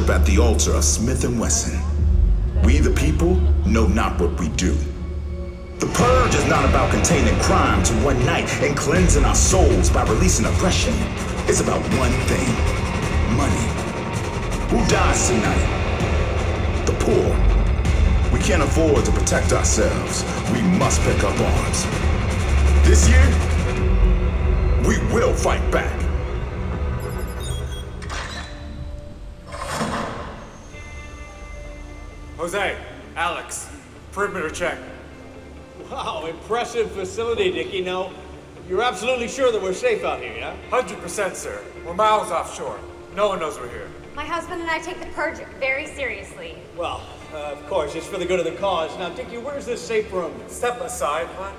worship at the altar of Smith & Wesson. We the people know not what we do. The Purge is not about containing crime to one night and cleansing our souls by releasing oppression. It's about one thing: money. Who dies tonight? The poor. We can't afford to protect ourselves. We must pick up arms. This year, we will fight back. Jose, Alex, perimeter check. Wow, impressive facility, Dickie. Now, you're absolutely sure that we're safe out here, yeah? 100%, sir. We're miles offshore. No one knows we're here. My husband and I take the Purge very seriously. Well, of course, it's for the good of the cause. Now, Dickie, where's this safe room? Step aside, hon.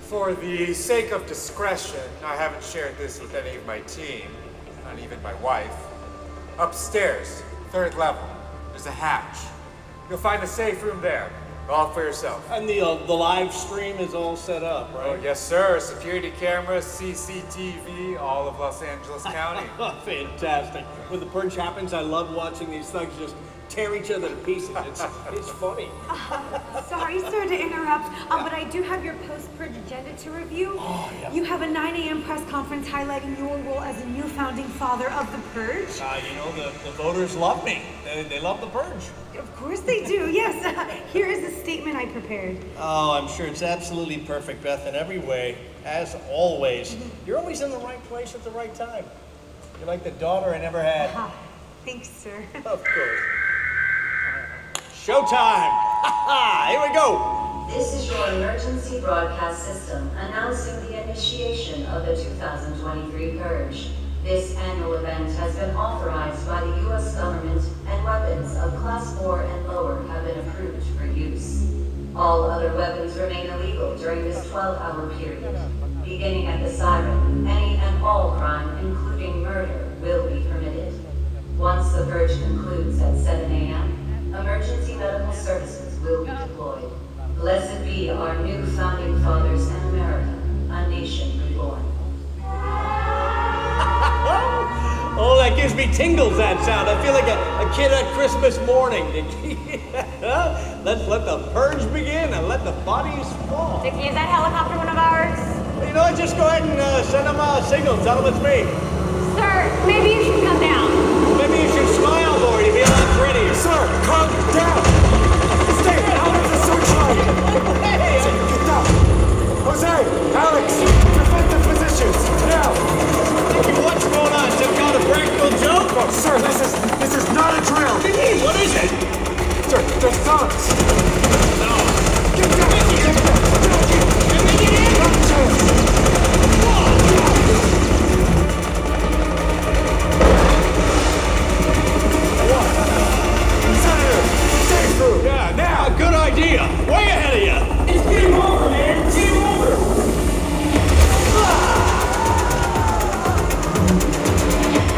For the sake of discretion, I haven't shared this with any of my team, not even my wife. Upstairs, 3rd level, there's a hatch. You'll find a safe room there, all for yourself. And the live stream is all set up, right? Oh, yes, sir. Security cameras, CCTV, all of Los Angeles County. Fantastic. When the Purge happens, I love watching these thugs just tear each other to pieces. It's funny. Sorry, sir, to interrupt, but I do have your post-Purge agenda to review. Oh, yeah. You have a 9 a.m. press conference highlighting your role as a new founding father of the Purge. You know, the voters love me. They love the Purge. Of course they do, yes. Here is the statement I prepared. Oh, I'm sure it's absolutely perfect, Beth, in every way, as always. You're always in the right place at the right time. You're like the daughter I never had. Thanks, sir. Of course. Showtime! Here we go! This is your emergency broadcast system announcing the initiation of the 2023 Purge. This annual event has been authorized by the U.S. government, and weapons of Class 4 and lower have been approved for use. All other weapons remain illegal during this 12-hour period. Beginning at the siren, any and all crime, including murder, will be permitted. Once the Purge concludes at 7 a.m., emergency medical services will be deployed. Blessed be our new founding fathers and America, a nation reborn. Oh, that gives me tingles, that sound. I feel like a kid at Christmas morning, Dickie. Let's let the Purge begin and let the bodies fall. Dickie, is that helicopter one of ours? You know what, just go ahead and send them a signal. Tell them it's me. Sir, maybe you should come down. Maybe you should smile more. You'd be a lot prettier. Sir, calm down! Stay out of the searchlight! Hey! Get down! Jose, Alex, defend the positions, now! Dickie, what's going on? Some kind of practical joke? Oh, sir, this is not a drill! Dickie, what is it? Sir, they're thugs! No. Get down! Get down! Not a chance! Yeah, now, good idea. Way ahead of you. It's game over, man. Game over.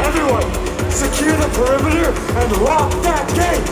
Everyone, secure the perimeter and lock that gate.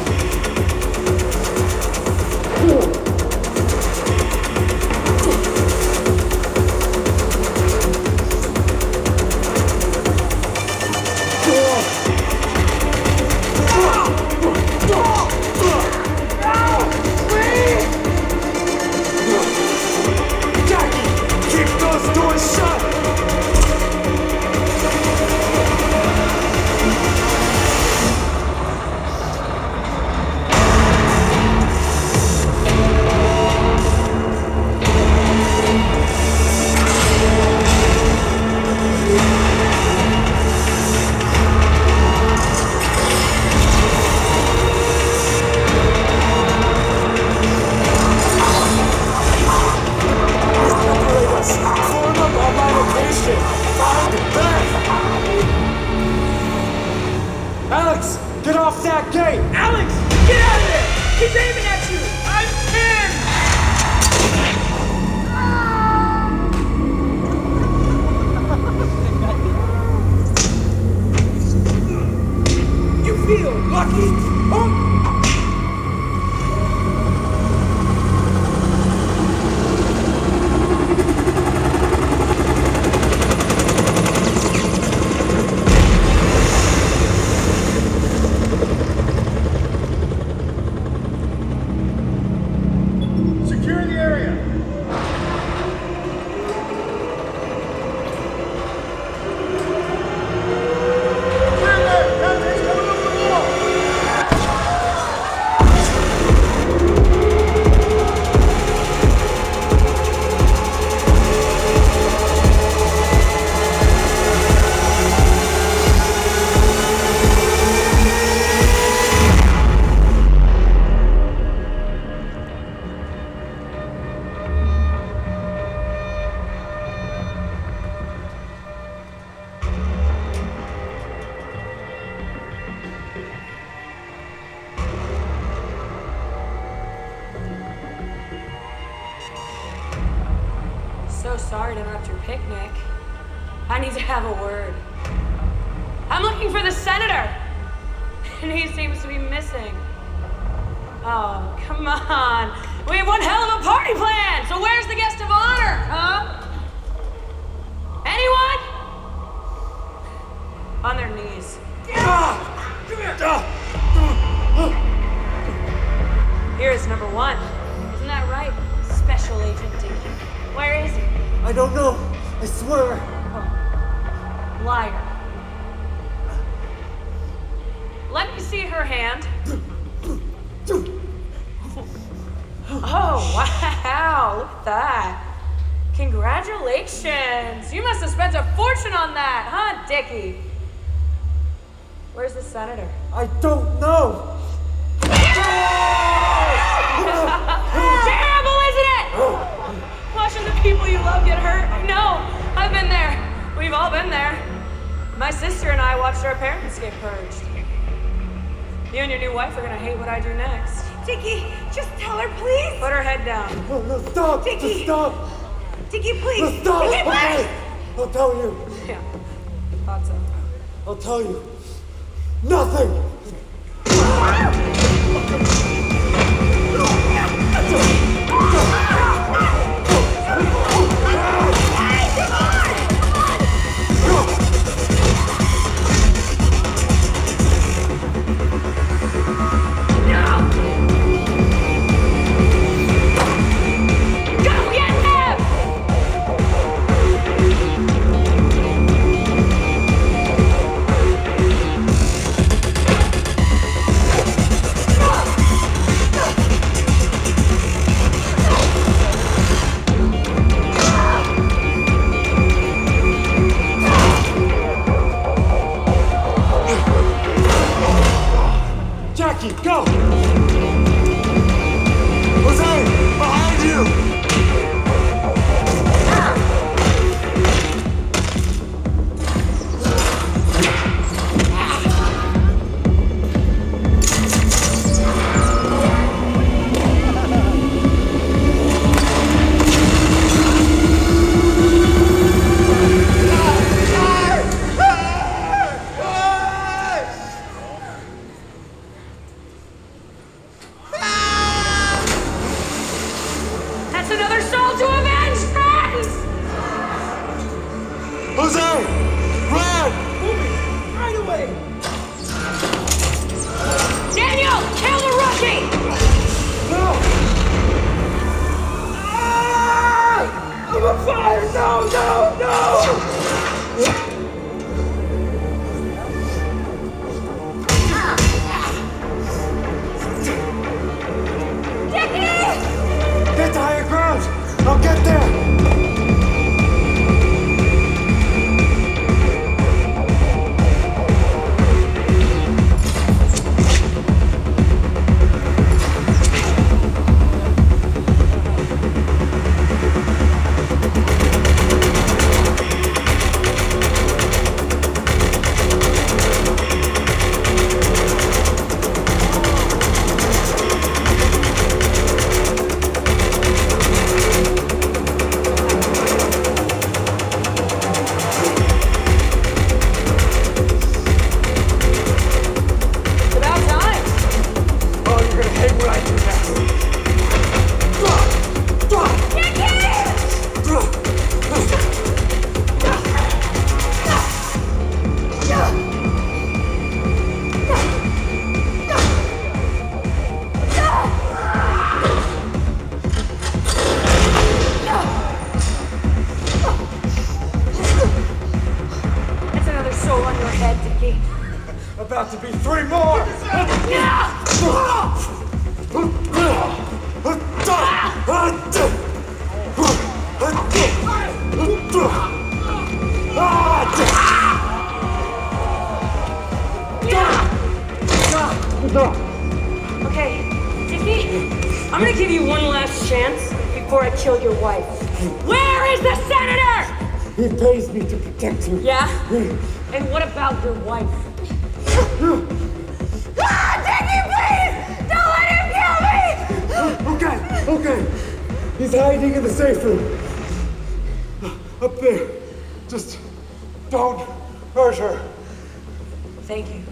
so sorry to interrupt your picnic. I need to have a word. I'm looking for the senator, and he seems to be missing. Oh, come on. We have one hell of a party planned, so where's the guest of honor, huh? Anyone? On their knees. Come here! Here is number one. Isn't that right, Special Agent Dicky? Where is he? I don't know. I swear. Oh, liar. Let me see her hand. Oh, wow. Look at that. Congratulations. You must have spent a fortune on that, huh, Dickie? Where's the senator? I don't know. Terrible, isn't it? Watching the people you love get hurt. I know. I've been there. We've all been there. My sister and I watched our parents get purged. You and your new wife are gonna hate what I do next. Dickie, just tell her, please. Put her head down. No, stop. Dickie. Just stop. Dickie, please. Just stop. Dickie, please. Okay. I'll tell you. Yeah. Thought so. I'll tell you. Nothing. Go! Jose! Behind you! About to be 3 more! Okay, Dickie, I'm gonna give you one last chance before I kill your wife. Where is the senator? He pays me to protect him. Yeah? And what about your wife? Dickie, please! Don't let him kill me! Okay. He's hiding in the safe room. up there. Just don't hurt her. Thank you.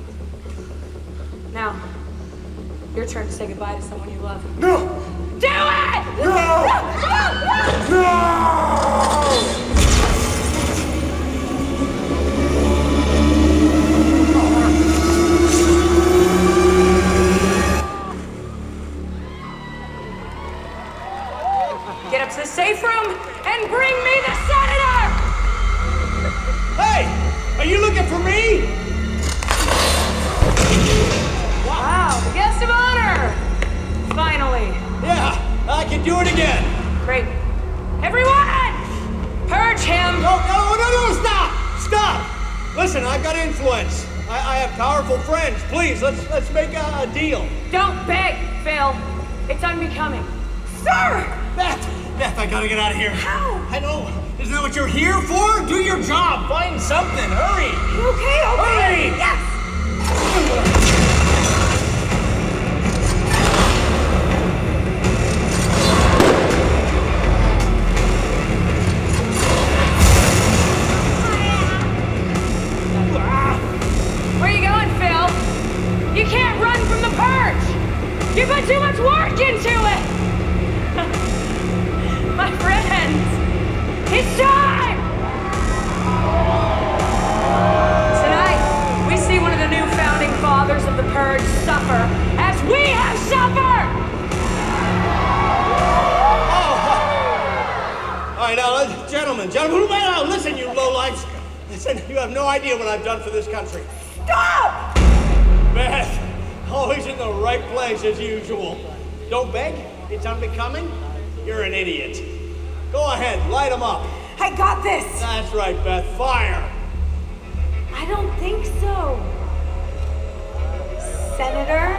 Now, your turn to say goodbye to someone you love. No! Do it! No! No! Get up to the safe room and bring me the senator! Hey! Are you looking for me? Wow, the guest of honor! Finally. Yeah, I can do it again. Great. Everyone! Purge him! No, stop! Stop! Listen, I've got influence. I have powerful friends. Please, let's make a deal. Don't beg, Phil. It's unbecoming. Sir! Beth, I gotta get out of here. How? I know. Isn't that what you're here for? Do your job. Find something. Hurry. Okay. Hurry! Yes! Where you going, Phil? You can't run from the Purge! You put too much work into it! My friends, it's time! Tonight, we see one of the new founding fathers of the Purge suffer as we have suffered! All right, now, gentlemen, now, listen, you lowlifes. Listen, you have no idea what I've done for this country. Stop! Beth, always in the right place as usual. Don't beg, it's unbecoming. You're an idiot. Go ahead, light them up. I got this. That's right, Beth, fire. I don't think so. Senator?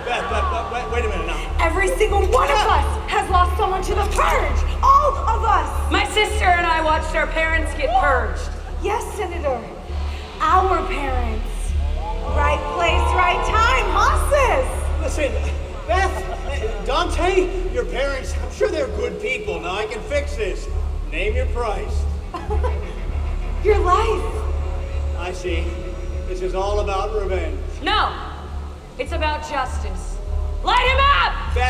Beth, wait a minute now. Every single one of us has lost someone to the Purge. All of us. My sister and I watched our parents get purged. Yes, Senator. Our parents. Right place, right time, huh, sis? Listen, Beth, Dante, your parents, I'm sure they're good people. Now I can fix this. Name your price. Your life. I see. This is all about revenge. No, it's about justice. Light him up! Beth,